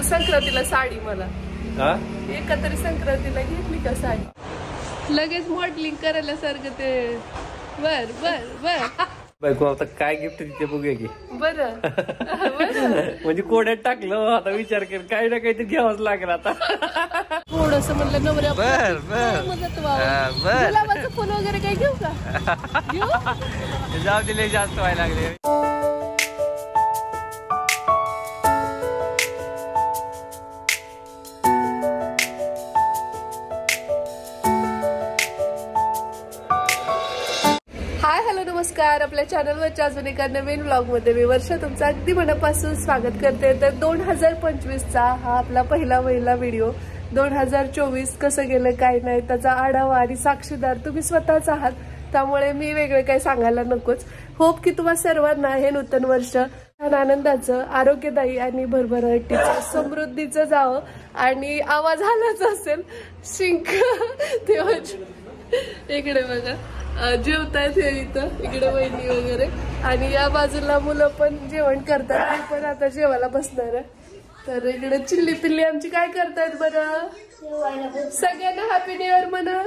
संक्रांतीला साडी मला एकतरी संक्रांतीला घेतली का साडी लगेच मॉडेलिंग करायला सारखं ते बर बर बर बायको आता काय गिफ्ट तिथे बघूया की बरं म्हणजे कोड्यात टाकलं आता विचार कर काही ना काहीतरी घ्यावंच लागेल आता थोडस म्हणलं नवऱ्या गुलाबाचं फुल वगैरे काही घेऊ का घेऊ जाऊ दिले जास्त व्हायला लागले नमस्कार आपल्या चॅनलवरच्या अजून एका नवीन व्लॉग मध्ये मी वर्षा तुमचं अगदी मनापासून स्वागत करते। तर 2025 चा हा आपला पहिला व्हिडिओ 2024 कसं गेलं काय नाही त्याचा आढावा आणि साक्षीदार तुम्ही स्वतःच आहात, त्यामुळे मी वेगळं काही सांगायला नकोच। होप की तुम्हा सर्वांना हे नूतन वर्ष आनंदाचं, आरोग्यदायी आणि भरभराटीचं, समृद्धीचं जावं आणि आवाज आलाच असेल शिंक तेव्हा इकडे बघा जेवतायत हे इथं, इकडे वहिनी वगैरे आणि या बाजूला मुलं पण जेवण करतात, ते पण आता जेवायला बसणार आहे। तर इकडे चिल्ली पिल्ली आमची काय करतायत बरं, सगळ्यांना हॅपी न्यू इयर म्हणा।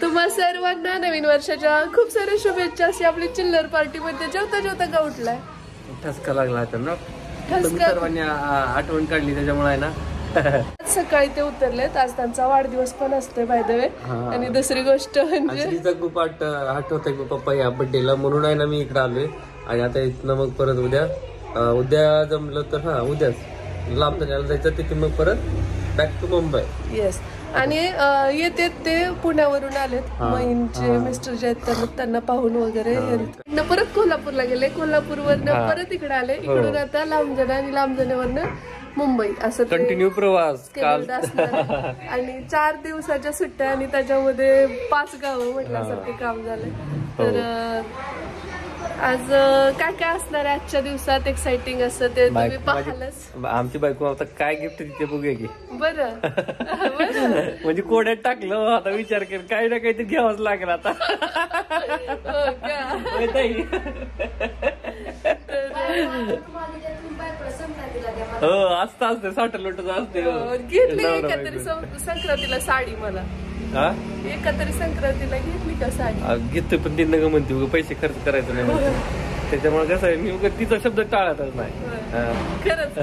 तुम्हा सर्वांना नवीन वर्षाच्या खूप साऱ्या शुभेच्छा। अशी आपली चिल्लर पार्टी मध्ये जेवता जेवता का उठलाय, ठसका लागला ना सर्वांनी आठवण काढली त्याच्यामुळे आहे ना सकाळी ते उतरलेत, आज त्यांचा वाढदिवस पण असतोय बाय द वे। आणि दुसरी गोष्ट म्हणजे खूप आठवत पप्पा या बर्थडेला म्हणून आहे ना मी इकडे आलोय आणि आता इथनं मग परत उद्या जमलं तर उद्याच लांब जायचं तिथे मग परत बॅक टू मुंबई। येस आणि येते ते पुण्यावरून आलेत, महिनचे मिस्टर जे आहेत त्यांना पाहून वगैरे परत कोल्हापूरला गेले, कोल्हापूरवरनं परत इकडे आले, इकडून आता लांबजण आणि लांबजण्यावरनं मुंबई असं कंटिन्यू प्रवास आणि 4 दिवसाच्या सुट्ट्या आणि त्याच्यामध्ये 5 गावं म्हटल्यासारखे काम झाले। तर आज काय काय असणार आहे आजच्या दिवसात एक्साइटिंग असं ते तुम्ही पाहालच। आमची बायको आता काय गिफ्ट तिथे बघूया की बरं म्हणजे कोड्यात टाकलं आता विचार कर काही ना काहीतरी घ्यावंच लागेल आता हो असतं असते साठं लोटच असते। घेतली एकतरी संक्रांतीला साडी मला एकतरी संक्रांतीला घेतली का साडी घेतोय पण ती नग म्हणते पैसे खर्च करायचं नाही म्हणते, त्याच्यामुळे कसं आहे मी तिचा शब्द टाळतच नाही। खरंच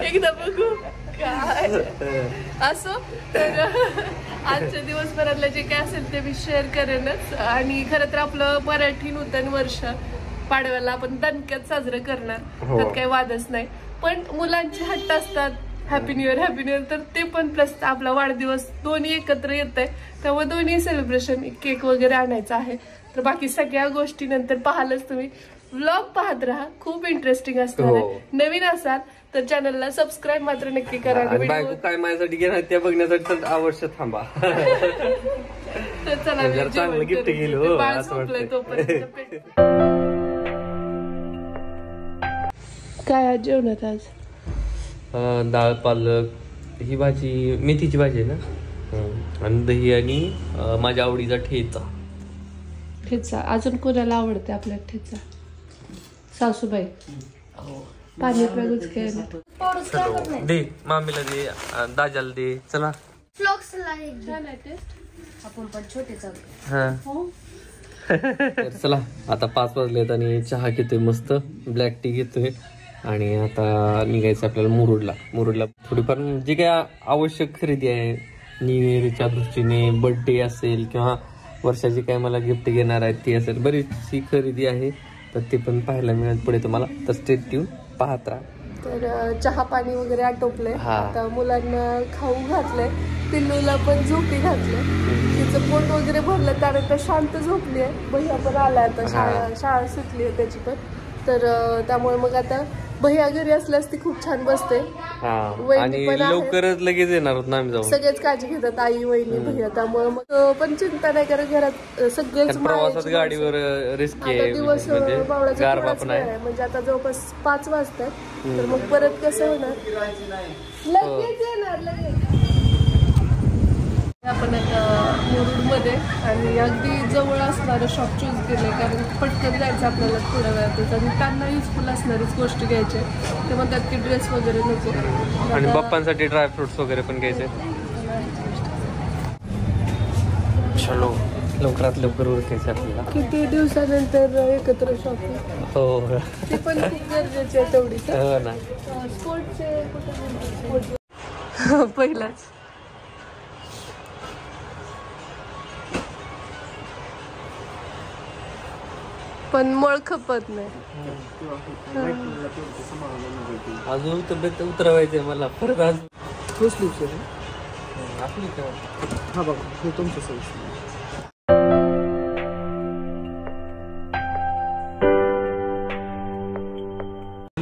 एकदा बघू काय असो। तर आजच्या दिवसभरातलं जे काय असेल ते मी शेअर करेनच। आणि खरं तर आपलं मराठी नूतन वर्ष पाडव्याला आपण दणक्यात साजरं करणार, त्यात काही वादच नाही, पण मुलांची हट्ट असतात हॅपी न्यू इयर तर ते पण प्लस आपला वाढदिवस दोन्ही एकत्र येत आहे, त्यामुळे दोन्ही सेलिब्रेशन केक वगैरे आणायचा आहे। तर बाकी सगळ्या गोष्टी नंतर पाहालच, तुम्ही व्लॉग पाहत राहा, खूप इंटरेस्टिंग असणार आहे। नवीन असाल तर चॅनलला सबस्क्राईब मात्र नक्की करा। काय माझ्यासाठी घेणार त्या बघण्यासाठी तर अवश्य थांबा। तर चला चांगलं गिफ्ट गेलो काय आज जेवणात आज डाळ पालक ही भाजी, मेथीची भाजी आहे ना, आणि दही आणि माझ्या आवडीचा ठेचा। अजून कोणाला आवडते आपल्या ठेचा, सासूबाई पाणी प्यागच काय दे, मामीला दे, दाजाला दे, चला चला आता 5 वाजलेत आणि चहा घेतोय, मस्त ब्लॅक टी घेतोय आणि आता निघायचं आपल्याला मुरुडला थोडीफार जे काय आवश्यक खरेदी आहे न्यू इयरच्या दृष्टीने, बर्थडे असेल किंवा वर्षाची काय मला गिफ्ट घेणार आहे ती असेल, बरीचशी खरेदी आहे, तर ते पण पाहायला मिळत पुढे तुम्हाला, तर स्टे ट्यून पाहत राहा। तर चहा पाणी वगैरे आटोपले, आता मुलांना खाऊ घातलंय, पिल्लूला पण झोपी घातले, तिचं पोट वगैरे भरलं त्यानंतर शांत झोपली आहे। भैया पण आलाय आता, शाळा सुटली आहे त्याची पण, तर त्यामुळे मग आता भैया घरी असल्यास ती खूप छान बसते आणि लवकरच लगेच येणार होत ना आम्ही जाऊन, सगळेच काळजी घेतात आई वहिनी भैया, त्यामुळे मग पण चिंता नाही करत, घरात सगळेच प्रवासात गाडीवर रिस्क आहे, दिवस म्हणजे आता जवळपास 5 वाजतात, तर मग परत कसं होणार लगेच येणार लगेच आपण आता मुरुडमध्ये आणि अगदी जवळ असणारं शॉप चूज केलं आहे, कारण पटकन जायचं आपल्याला थोड्या वेळातच आणि त्यांना युजफुल असणारीच गोष्टी घ्यायच्या. ते म्हणतात की ड्रेस वगैरे नको आणि पप्पांसाठी ड्रायफ्रुट्स वगैरे पण घ्यायचे. चलो लवकरात लवकर उरकायचं आपल्याला. किती दिवसानंतर एकत्र शॉपिंग. हो ते पण खूप गरजेचे आहे तेवढीच. हो ना. स्पोर्ट्सचे पहिलाच पण मळ खपत नाही. अजून तब्येत उतरवायचंय मला परत. आज आपली हा बघा हे तुमचं सर्विस.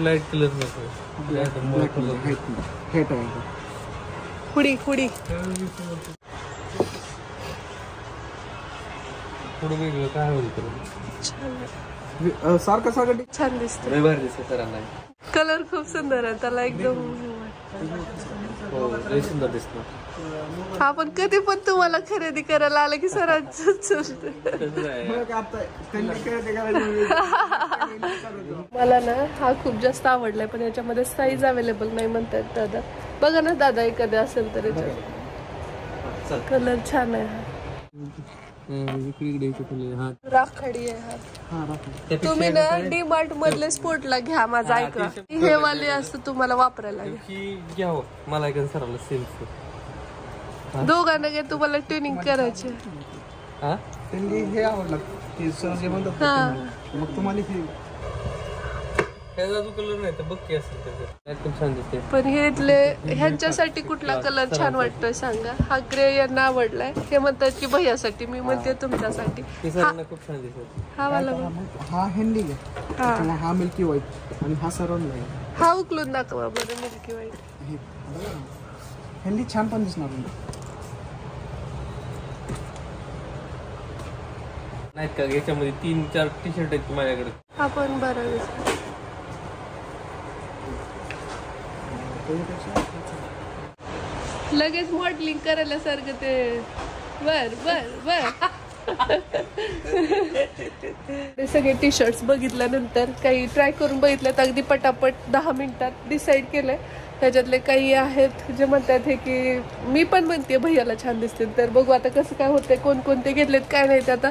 लाईट कलर नको. खुडी खुडी थोडं वेगळं काय होईल सारखं सारखं छान दिसत. भारी दिसत सरांना. कलर खूप सुंदर आहे त्याला एकदम. हो लय सुंदर दिसतं. हा पण कधी पण तुम्हाला खरेदी करायला आलं की सरांच मला ना हा खूप जास्त आवडलाय, पण याच्यामध्ये साईज अवेलेबल नाही म्हणतात दादा. बघा ना दादा एखाद्या असेल तर याच्यात. कलर छान आहे हा. राखाडी आहे हा. तुम्ही ना डी मार्ट मधले स्पोर्टला घ्या. माझा ऐका हे वाले असतं तुम्हाला वापरायला घ्यावं. मला एक सराला सेल्स दोघांना घ्या. तुम्हाला ट्युनिंग करायची. हे आवडलं ते सर जे म्हणतात मग तुम्हाला कलर नाही तर बघ की असेल त्याचं छान दिसते. पण हे ह्यांच्यासाठी कुठला कलर छान वाटतोय सांगा. हा ग्रे यांना आवडलाय. हे म्हणतात की भैयासाठी. मी म्हणते तुमच्यासाठी. खूप छान दिसत. हा वाला हा हँडी आहे. हा मिल्की व्हाईट आणि हा सरवण आहे. हा उकलून दाखवा बरं मिल्की व्हाईट. हँडी छान पण दिसणार नाहीत का याच्यामध्ये 3-4 टी शर्ट आहेत माझ्याकडे. हा पण बरं दिसत. लगेच मॉडेलिंग करायला सारखं ते. बर बर बर ते सगळे टी शर्ट्स बघितल्यानंतर काही ट्राय करून बघितल्यात अगदी पटापट 10 मिनिटात डिसाईड केलंय. त्याच्यातले काही आहेत जे म्हणतात हे की मी पण म्हणते भैयाला छान दिसतील. तर बघू आता कसं काय होतंय, कोणकोणते घेतलेत काय नाही ते आता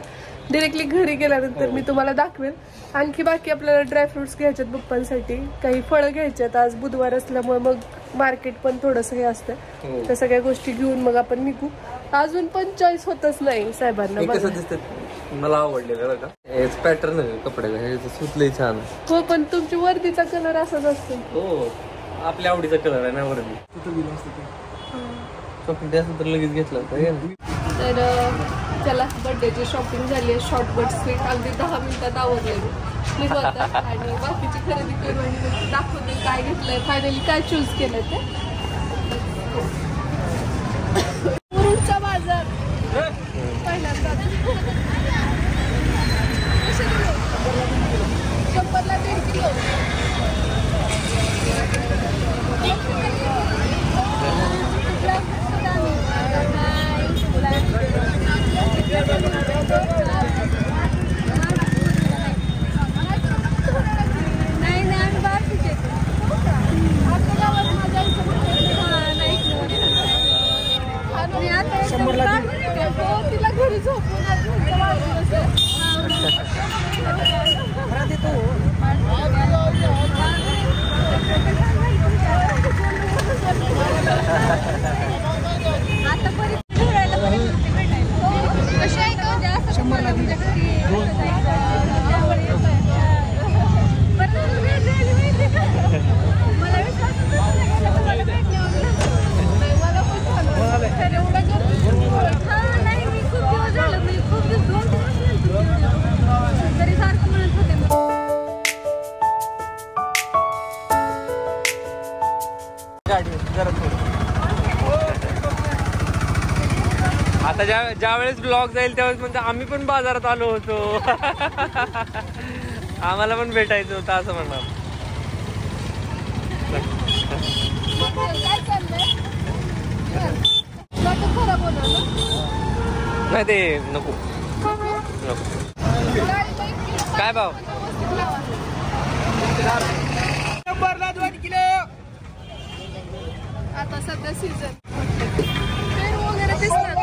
डिरेक्टली घरी गेल्यानंतर मी तुम्हाला दाखवेल. आणखी बाकी आपल्याला ड्रायफ्रुट्स घ्यायच्यात पप्पांसाठी. काही फळं घ्यायच्यात. आज बुधवार असल्यामुळे मग मार्केट पण थोडंसं हे असतं. त्या सगळ्या गोष्टी घेऊन मग आपण निघू. अजून पण चॉईस होतच नाही साहेबांना. मला आवडलेलं बघा पॅटर्न आहे कपड्याला. सुतलंय छान. हो पण तुमची वर्दीचा कलर असाच असतो. हो आपल्या आवडीचा कलर आहे ना वर्दी. शॉपिंग त्याचं तर लगेच घेतलं होतं. तर चला बर्थडेची शॉपिंग झाली आहे. शॉर्ट बट स्वीट अगदी 10 मिनिटात आवडलेली निघू आता आणि बाकीची खरेदी करून दाखवते काय घेतलंय, फायनली काय चूज केलंय ते. मुरुडचा बाजार पहिल्यांदा 100ला 1.5 किलो. तिला घरी झोपून आता ज्या वेळेस ब्लॉग जाईल त्यावेळेस म्हणजे आम्ही पण बाजारात आलो होतो. आम्हाला पण भेटायचं होतं असं म्हणणार. खराब नाही ते नको काय भाव आता सध्या सीझन पेरू वगैरे दिसतात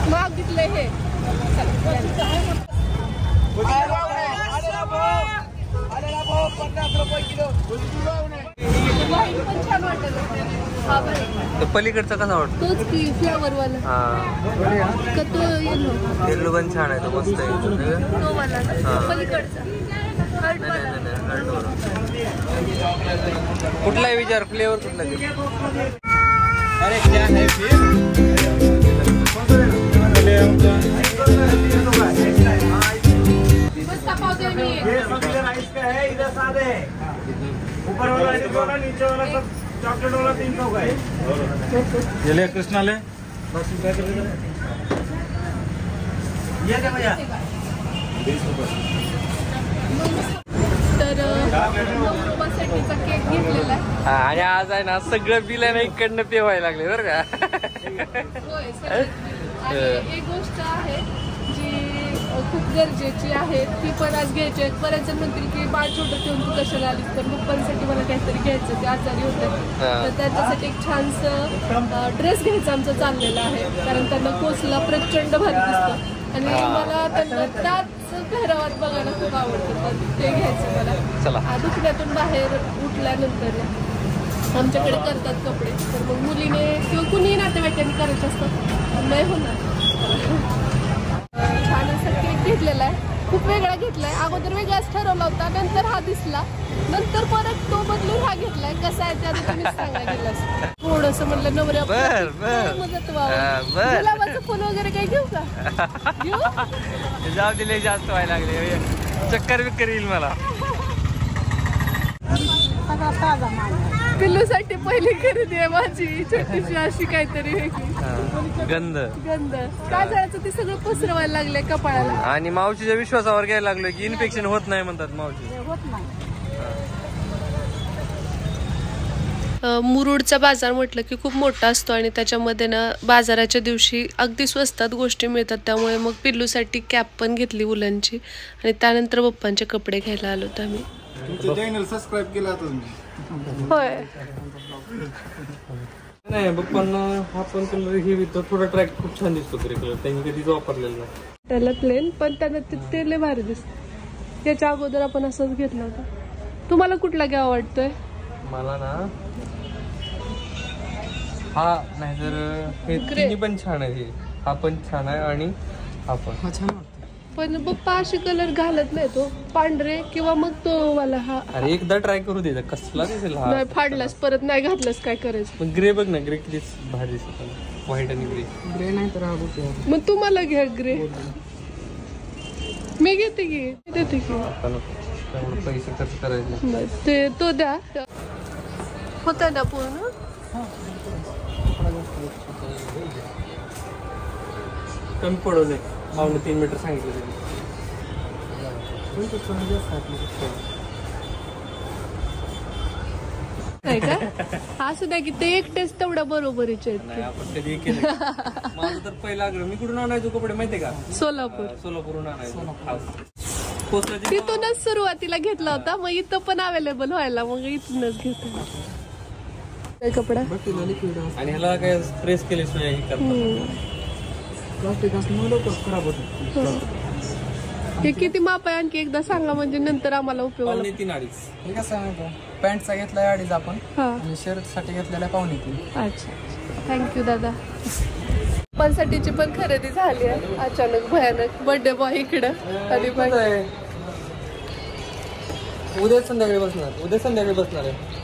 मागितले हे पण छान वाटत पलीकडचा कसा वाटतो तोच की फ्लेवर वाला का तो येल्लो पण छान आहे तो मस्त आहे तो वाला पलीकडचा कुठला आहे विचार फ्लेवर कुठला अरे क्या है फिर ऊपर वाला नीचे वाला सब चॉकलेट वाला 300 का है ये ले कृष्णा ले बस ये क्या भैया 20 रुपये तर नवरोबासाठीचा केक घेतलेला आहे आणि आज आहे ना सगळं बिल आहे ना इकडनं पेवायला लागले बरं का होय आणि एक गोष्ट आहे जी खूप गरजेची आहे ती पण आज घ्यायची आहे बरेच जण म्हणतील की बाळ छोटं ठेवून तू कशाला आलीस तर पप्पांसाठी मला काहीतरी घ्यायचं ते आजारी होते तर त्यांच्यासाठी एक छानसं ड्रेस घ्यायचं आमचं चाललेलं आहे कारण त्यांना कोसला प्रचंड भारी दिसतं आणि मला त्यांना त्याच पेहरावात बघायला खूप आवडतं तर ते घ्यायचं मला दुखण्यातून बाहेर उठल्यानंतर आमच्याकडे करतात कपडे तर मग मुलीने किंवा कुणीही नातेवाईकांनी करायचे असतात नाही होणार छान असा केक घेतलेला आहे खूप वेगळा घेतलाय अगोदर वेगळाच ठरवला होता नंतर हा दिसला नंतर परत तो बदलून हा घेतलाय कसा आहे त्या तुम्ही सांगा गेलास थोडस म्हणलं नवऱ्या गुलाबाचं फुल वगैरे काही घेऊ का घेऊ जाऊ दिले जास्त व्हायला लागले चक्कर बिक्कर येईल मला पिल्लूसाठी पहिली खरेदी आहे माझी छोटीशी अशी काहीतरी वेगळी गंध काय झालं ते सगळं पसरवायला लागले कपाळाला आणि मावशीच्या विश्वासावर घ्यायला लागलोय की इन्फेक्शन होत नाही म्हणतात मावशी मुरुडचा बाजार म्हटलं की खूप मोठा असतो आणि त्याच्यामध्ये ना बाजाराच्या दिवशी अगदी स्वस्तात गोष्टी मिळतात त्यामुळे मग पिल्लूसाठी कॅप पण घेतली उलनची आणि त्यानंतर पप्पांचे कपडे घ्यायला आलो होतो आम्ही चॅनल सबस्क्राइब केला तुम्ही होय नाही पप्पांना हा पण कलर हे थोडा ट्रॅक खूप छान दिसतो ग्रे कलर त्यांनी कधीच वापरलेला नाही त्याला प्लेन पण त्यांना ते लय भारी दिसत त्याच्या अगोदर आपण असंच घेतलं होतं तुम्हाला कुठला घ्यावा वाटतोय मला ना हा नाही तर हे तिन्ही पण छान आहे हा पण छान आहे आणि हा पण छान वाटतं पण पप्पा अशी कलर घालत नाही तो पांढरे किंवा मग तो वाला हा अरे एकदा ट्राय करू दे कसला दिसेल हा नाही फाडलास परत नाही घातलंस काय करायचं पण ग्रे बघ ना ग्रे किती भारी दिसत व्हाईट आणि ग्रे नाही तर मग तुम्हाला घ्या ग्रे मी घेते की देते की पैसे खर्च करायचे ते तो द्या होता ना पूर्ण कमी पडवले 3 मीटर सांगितलं नाही का असं नाही की ते एक टेस्ट तेवढा बरोबरीचे नाही आपण कधी केलं माझं तर पहिला आग्रह मी कुठून आणायचो कपडे माहितीये का सोलापूरहून आणायचो तिथूनच सुरुवातीला घेतला होता मग इथं पण अवेलेबल व्हायला मग इथूनच घेतो कपडा आणि ह्याला काय प्रेस केल्याशिवाय प्लास्टिक असल्यामुळे खराब होत हे किती माप आहे आणखी एकदा सांगा म्हणजे नंतर आम्हाला उपयोग 3.5 हे कसं आहे पॅन्टचा घेतलाय 2.5 आपण आणि शर्ट साठी घेतलेला 2.5 अच्छा थँक्यू दादा पप्पांसाठीची पण खरेदी झाली आहे अचानक भयानक बर्थडे बॉय इकडं आणि उद्या संध्याकाळी बसणार आहे